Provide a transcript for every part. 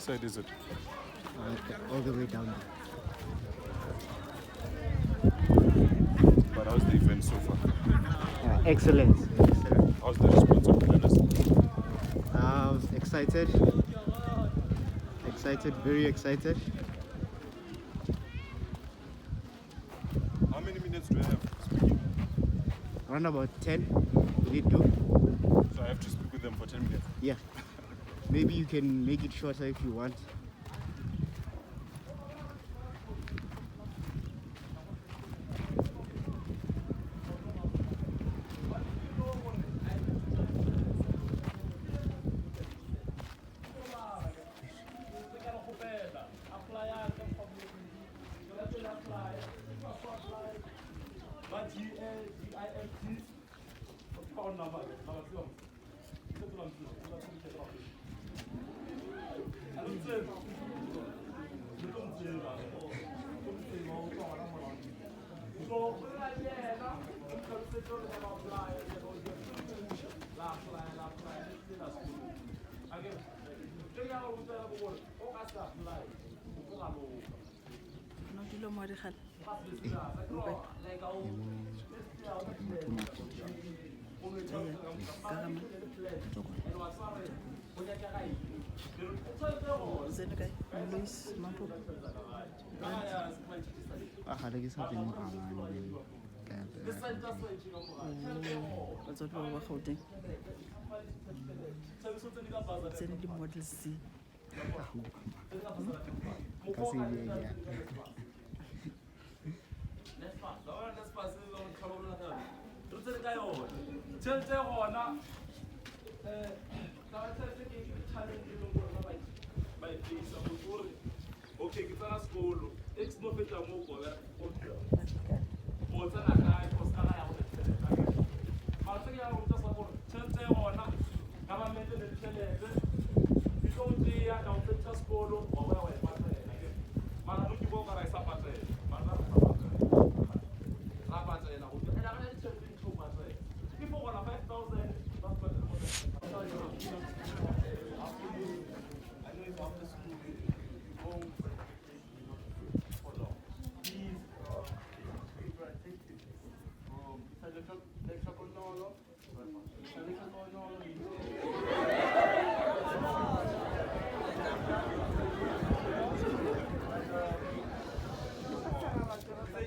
side is it? All the way down But how's the event so far? there. Excellent. How's the response of planners? I was excited, very excited. How many minutes do I have speaking? Around about 10, will it do? So I have to speak with them for 10 minutes? Yeah. Maybe you can make it shorter if you want.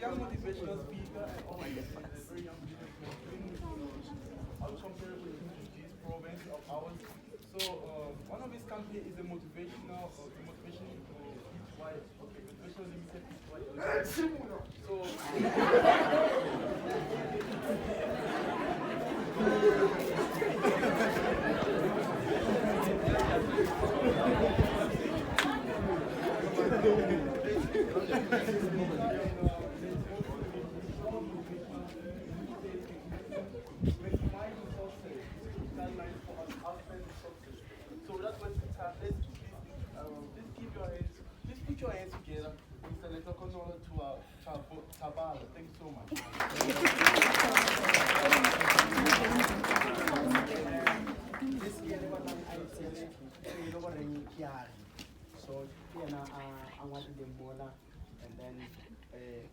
Motivational speaker and all very young I'll compare with these province of ours. So one of his companies is a motivational limited. So that's what it's happening. Please put your hands together. Mr. Lehlohonolo Thoabala. Thank you so much. So I wanted them more, and then it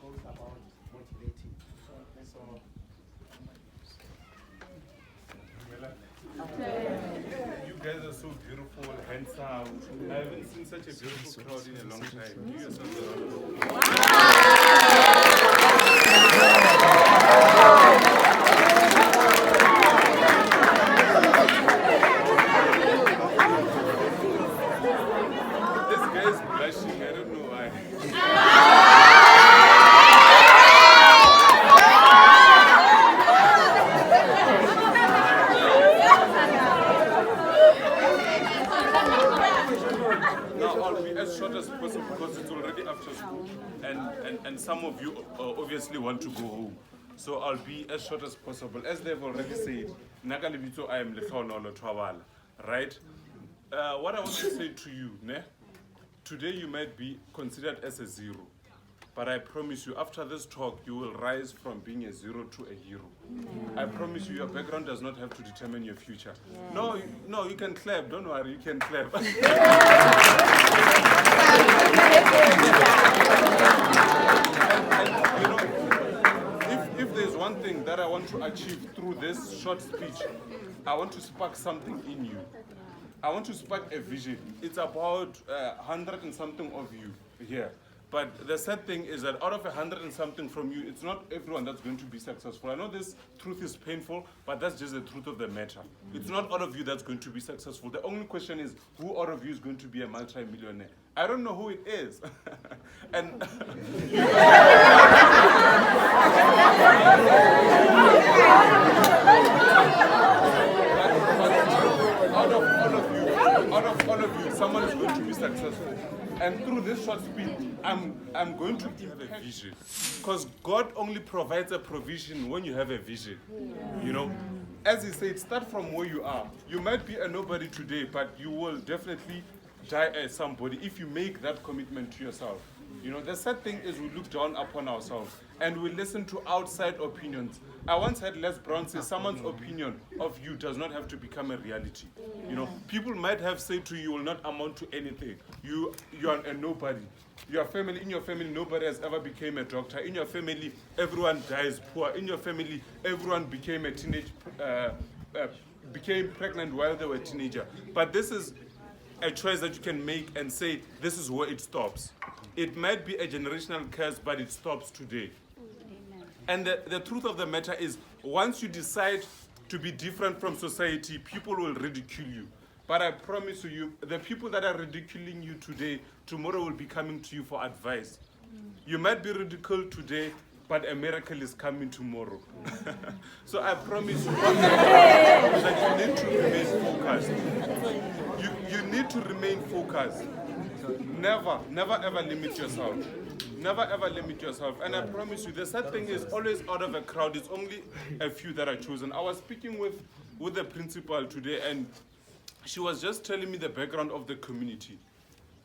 goes about motivating. So You guys are so beautiful, handsome. I haven't seen such a beautiful crowd in a long time. Give yourselves a round of applause. This guy is blushing, I don't know why. As short as possible because it's already after school and some of you obviously want to go home, so I'll be as short as possible. As they've already said, Nakalibito, I am Lehlohonolo Thoabala, right? What I want to say to you, today you might be considered as a zero, But I promise you, after this talk, you will rise from being a zero to a hero. I promise you, your background does not have to determine your future. No, you can clap. Don't worry, you can clap. And, you know, if there's one thing that I want to achieve through this short speech, I want to spark something in you. I want to spark a vision. It's about 100 and something of you here. But the sad thing is that out of 100 and something from you, it's not everyone that's going to be successful. I know this truth is painful, but that's just the truth of the matter. It's not all of you that's going to be successful. The only question is, who out of you is going to be a multi-millionaire? I don't know who it is. And out of all of you, someone is going to be successful. And through this short speech, I'm going to have a vision. Because God only provides a provision when you have a vision. You know, as he said, start from where you are. You might be a nobody today, but you will definitely die as somebody if you make that commitment to yourself. You know, the sad thing is we look down upon ourselves and we listen to outside opinions. I once heard Les Brown say someone's opinion of you does not have to become a reality. You know, people might have said to you, you will not amount to anything. You are a nobody. Your family, in your family, nobody has ever became a doctor. In your family, everyone dies poor. In your family, everyone became a became pregnant while they were a teenager. But this is a choice that you can make and say, this is where it stops. It might be a generational curse, but it stops today. And the truth of the matter is, once you decide to be different from society, people will ridicule you. But I promise you, the people that are ridiculing you today, tomorrow will be coming to you for advice. You might be ridiculed today, but a miracle is coming tomorrow. So I promise you that you need to remain focused. You need to remain focused. Never ever limit yourself. Never ever limit yourself. And I promise you, the sad thing is always out of a crowd, it's only a few that are chosen. I was speaking with the principal today, and she was just telling me the background of the community.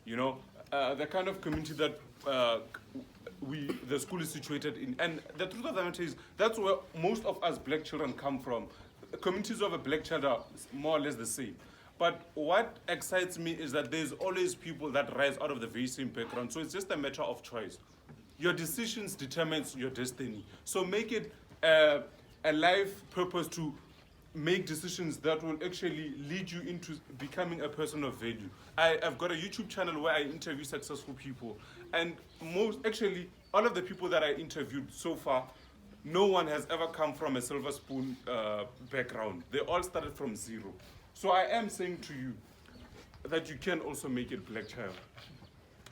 You know, the kind of community that the school is situated in. And the truth of the matter is, that's where most of us black children come from. The communities of a black child are more or less the same. But what excites me is that there's always people that rise out of the very same background. So it's just a matter of choice. Your decisions determines your destiny. So make it a life purpose to make decisions that will actually lead you into becoming a person of value. I've got a YouTube channel where I interview successful people. And all of the people that I interviewed so far, no one has ever come from a silver spoon background. They all started from zero. So I am saying to you that you can also make it, black child.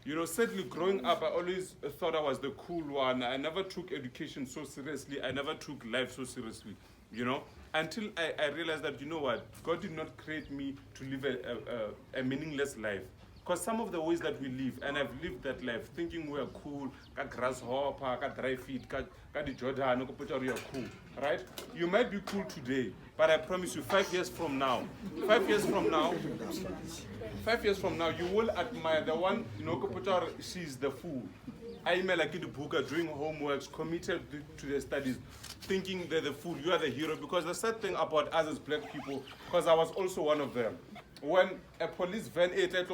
You know, sadly, growing up, I always thought I was the cool one. I never took education so seriously. I never took life so seriously, you know, until I realized that, you know what, God did not create me to live a meaningless life. Because some of the ways that we live, and I've lived that life, thinking we're cool, ka grasshopper, ka dry feet, ka di Jordan, we are cool, right? You might be cool today, but I promise you, 5 years from now, you will admire the one, she's the fool. I like the book, doing homeworks, committed to their studies, thinking they're the fool, you are the hero. Because the sad thing about us as black people, because I was also one of them, when a police van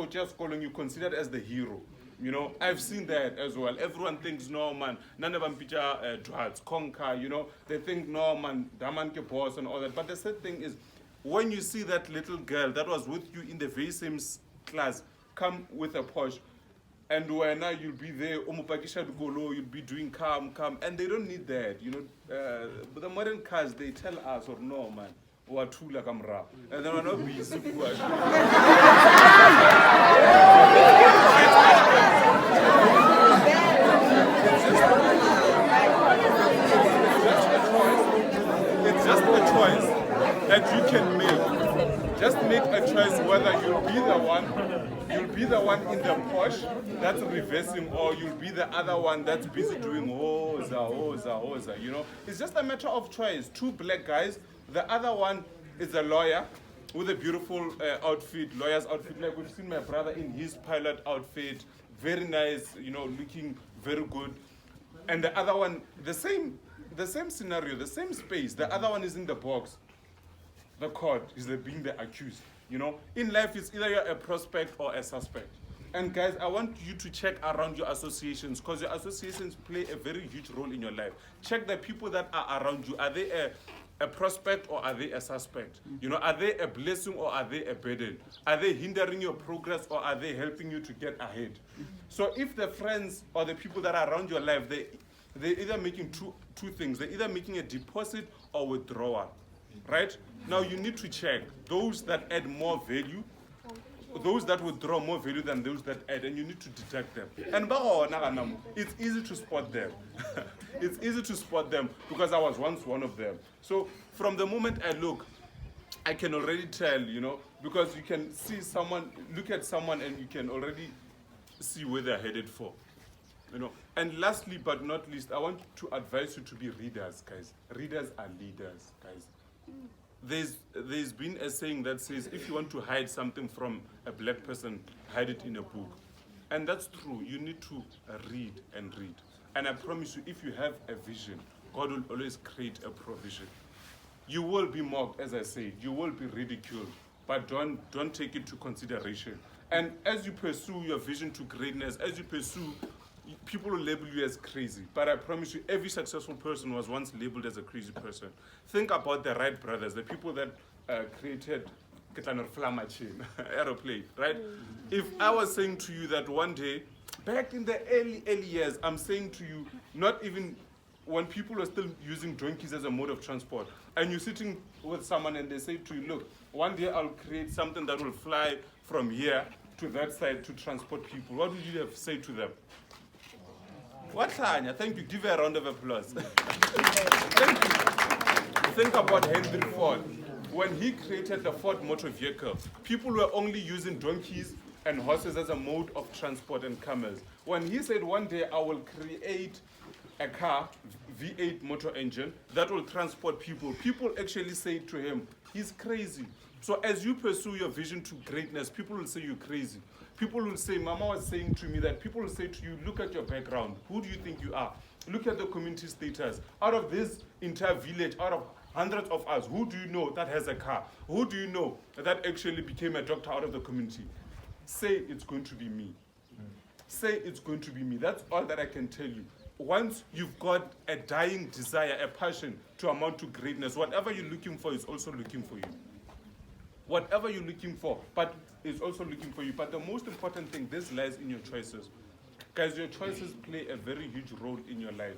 just calling you considered as the hero. You know, I've seen that as well. Everyone thinks, no man, none of them picture drugs, conquer, you know, they think, no man, daman ke boss and all that. But the sad thing is, when you see that little girl that was with you in the very same class come with a Porsche, and when now you'll be there, you'll be doing calm, and they don't need that, you know. But the modern cars, they tell us, or no man, or tula kamra, and then we're not busy. It's just a choice that you can make. Just make a choice whether you'll be the one in the Porsche that's reversing, or you'll be the other one that's busy doing hoza, you know. It's just a matter of choice. Two black guys, the other one is a lawyer with a beautiful lawyer's outfit. Like we've seen my brother in his pilot outfit, very nice, you know, looking very good. And the other one, the same scenario, the same space. The other one is in the box. The court is being the accused. You know, in life, it's either you're a prospect or a suspect. And guys, I want you to check around your associations, because your associations play a very huge role in your life. Check the people that are around you. Are they a prospect or are they a suspect? You know, are they a blessing or are they a burden? Are they hindering your progress or are they helping you to get ahead? So if the friends or the people that are around your life, they're either making two things. They're either making a deposit or withdrawal, right? Now you need to check those that add more value, those that withdraw more value than those that add, and you need to detect them. And it's easy to spot them. It's easy to spot them because I was once one of them. So from the moment I look, I can already tell, you know, because you can see someone, look at someone and you can already see where they're headed for. You know, and lastly but not least, I want to advise you to be readers, guys. Readers are leaders, guys. There's been a saying that says, if you want to hide something from a black person, hide it in a book. And that's true. You need to read and read. And I promise you, if you have a vision, God will always create a provision. You will be mocked, as I said. You will be ridiculed. But don't take it to consideration. And as you pursue your vision to greatness, as you pursue, people will label you as crazy. But I promise you, every successful person was once labeled as a crazy person. Think about the Wright brothers, the people that created aeroplane, right? If I was saying to you that one day, back in the early years, I'm saying to you, not even when people were still using donkeys as a mode of transport, and you're sitting with someone and they say to you, look, one day I'll create something that will fly from here to that side to transport people. What would you have said to them? What, Tanya? Thank you. Give her a round of applause. Thank you. Think about Henry Ford. When he created the Ford motor vehicle, people were only using donkeys and horses as a mode of transport and camels. When he said one day I will create a car, V8 motor engine, that will transport people, people actually say to him, he's crazy. So as you pursue your vision to greatness, people will say you're crazy. People will say, Mama was saying to me that people will say to you, look at your background. Who do you think you are? Look at the community status. Out of this entire village, out of hundreds of us, who do you know that has a car? Who do you know that actually became a doctor out of the community? Say it's going to be me. Say it's going to be me. That's all that I can tell you. Once you've got a dying desire, a passion to amount to greatness, whatever you're looking for is also looking for you. Whatever you're looking for, but it's also looking for you. But the most important thing, this lies in your choices. Guys, your choices play a very huge role in your life.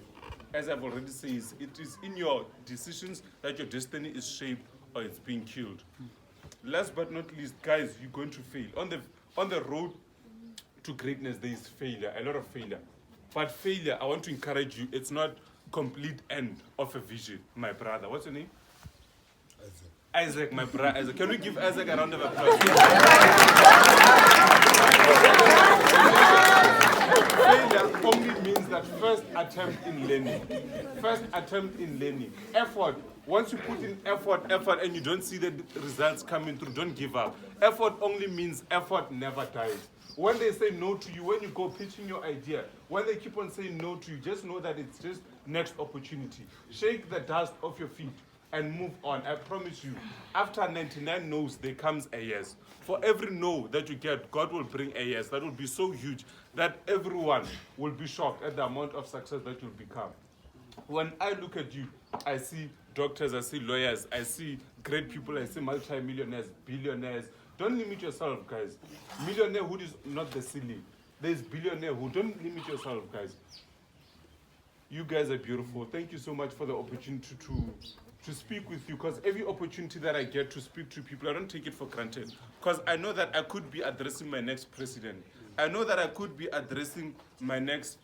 As I've already said, it is in your decisions that your destiny is shaped or it's being killed. Last but not least, guys, you're going to fail. On the road to greatness, there is failure, a lot of failure. But failure, I want to encourage you, it's not complete end of a vision, my brother. What's your name? Isaac, my brother Isaac. Can we give Isaac a round of applause? Failure only means that first attempt in learning. First attempt in learning. Effort. Once you put in effort, and you don't see the results coming through, don't give up. Effort only means effort never dies. When they say no to you, when you go pitching your idea, when they keep on saying no to you, just know that it's just next opportunity. Shake the dust off your feet and move on. I promise you, after 99 no's, there comes a yes. For every no that you get, God will bring a yes. That will be so huge that everyone will be shocked at the amount of success that you'll become. When I look at you, I see doctors, I see lawyers, I see great people, I see multi-millionaires, billionaires. Don't limit yourself, guys. Millionairehood is not the ceiling. There's billionairehood. Don't limit yourself, guys. You guys are beautiful. Thank you so much for the opportunity to speak with you, because every opportunity that I get to speak to people, I don't take it for granted. Because I know that I could be addressing my next president. I know that I could be addressing my next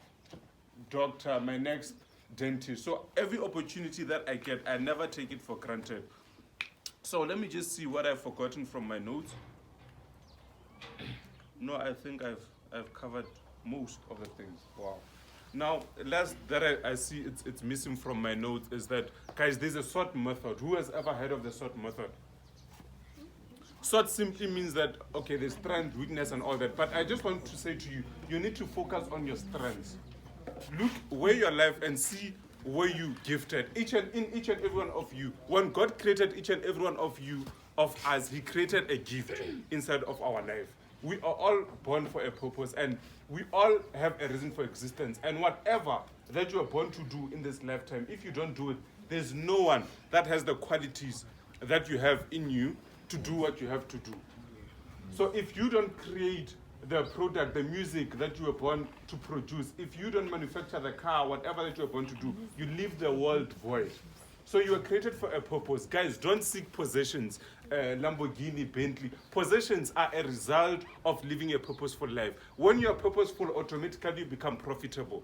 doctor, my next dentist. So every opportunity that I get, I never take it for granted. So let me just see what I've forgotten from my notes. No, I think I've covered most of the things. Wow. Now, last that I see it's missing from my notes is that, guys, there's a SWOT method. Who has ever heard of the SWOT method? SWOT simply means that, okay, there's strength, weakness, and all that. But I just want to say to you, you need to focus on your strengths. look where your life and see where you gifted. In each and every one of you. When God created each and every one of you, of us, He created a gift inside of our life. We are all born for a purpose, and we all have a reason for existence. And whatever that you are born to do in this lifetime, if you don't do it, there's no one that has the qualities that you have in you to do what you have to do. So if you don't create the product, the music that you were born to produce, if you don't manufacture the car, whatever that you were born to do, you leave the world void. So you were created for a purpose. Guys, don't seek possessions, Lamborghini, Bentley. Possessions are a result of living a purposeful life. When you are purposeful, automatically you become profitable.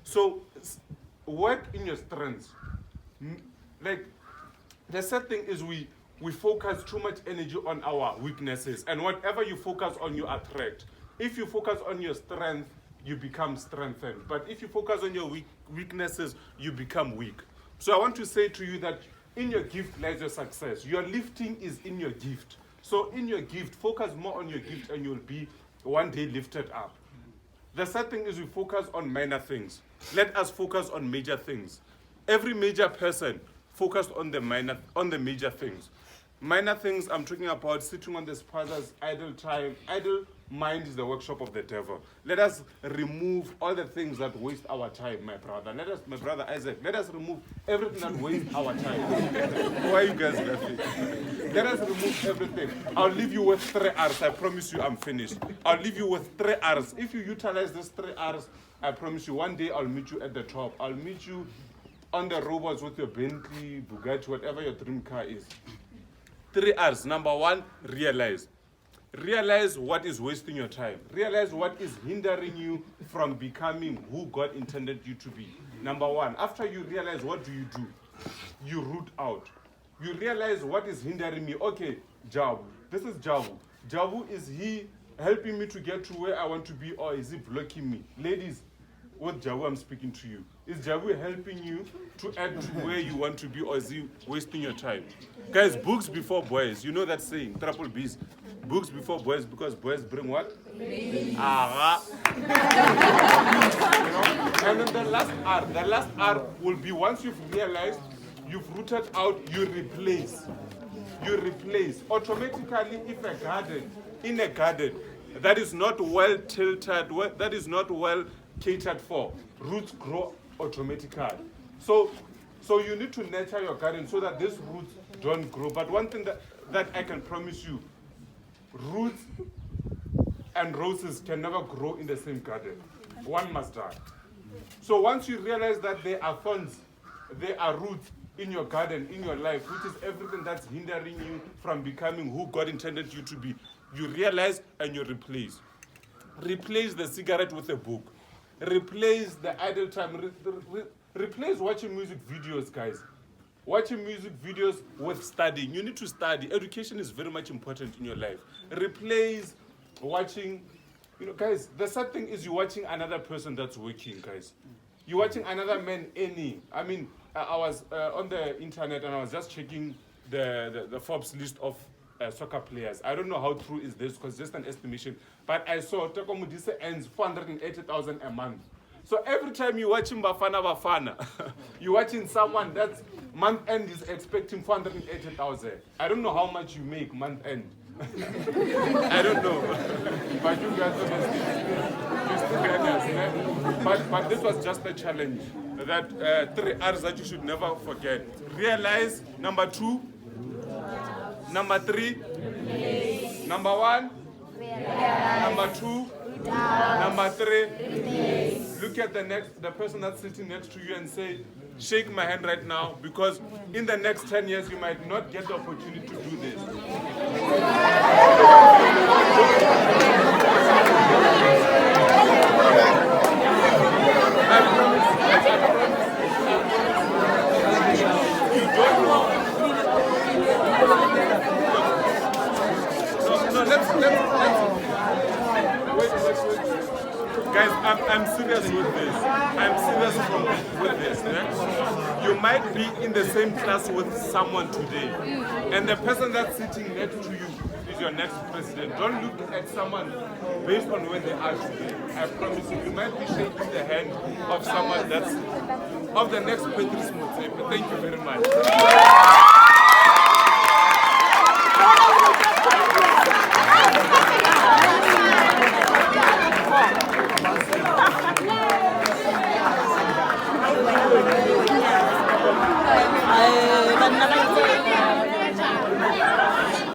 So work in your strengths. Like, the sad thing is we focus too much energy on our weaknesses, and whatever you focus on, you attract. If you focus on your strength, you become strengthened. But if you focus on your weaknesses, you become weak. So I want to say to you that in your gift lies your success. Your lifting is in your gift. So in your gift, focus more on your gift and you'll be one day lifted up. The sad thing is we focus on minor things. Let us focus on major things. Every major person focused on the major things. Minor things, I'm talking about sitting on the spouse's idle time. Idle mind is the workshop of the devil. Let us remove all the things that waste our time, my brother. My brother Isaac, let us remove everything that wastes our time. Why are you guys laughing? Let us remove everything. I'll leave you with 3 hours. I promise you I'm finished. I'll leave you with 3 hours. If you utilize these 3 hours, I promise you one day I'll meet you at the top. I'll meet you on the robots with your Bentley, Bugatti, whatever your dream car is. 3 R's. Number 1, realize. Realize what is wasting your time. Realize what is hindering you from becoming who God intended you to be. Number 1, after you realize, what do? You root out. You realize what is hindering me. Okay, Jabu. This is Jabu. Jabu, is he helping me to get to where I want to be, or is he blocking me? Ladies, with Jabu I'm speaking to you. Is Jabu helping you to add to where you want to be, or is he wasting your time? Guys, books before boys. You know that saying, triple B's. Books before boys, because boys bring what? Babies. And then the last R will be, once you've realized, you've rooted out, you replace. You replace. Automatically, if in a garden, that is not well tilted, that is not well catered for, roots grow automatically. So you need to nurture your garden so that these roots don't grow. But one thing that I can promise you, roots and roses can never grow in the same garden. One must die. So once you realize that there are thorns, there are roots in your garden, in your life, which is everything that's hindering you from becoming who God intended you to be, you realize and you replace. Replace the cigarette with a book. Replace the idle time. Replace watching music videos, guys. Watching music videos with studying. You need to study. Education is very much important in your life. Replace watching, guys, the sad thing is you're watching another person that's working, guys. You're watching another man, I was on the internet and I was just checking the Forbes list of soccer players. I don't know how true is this because it's just an estimation. But I saw Teko Modise earns 480,000 a month. So every time you're watching Bafana, you're watching someone that's month end is expecting 480,000. I don't know how much you make month end. I don't know. But you guys obviously, but this was just a challenge. That 3 R's that you should never forget. Realize, number 2. Number 3. Number 1. Number 2. Number 3. Look at the person that's sitting next to you and say, shake my hand right now, because in the next 10 years you might not get the opportunity to do this. I promise. You don't know. No, let's wait. Guys, I'm serious with this. I'm serious with this. Yeah? You might be in the same class with someone today, and the person that's sitting next to you is your next president, don't look at someone based on where they are today. I promise you, you might be shaking the hand of someone that's of the next Patrice Motsepe. Thank you very much. Ay,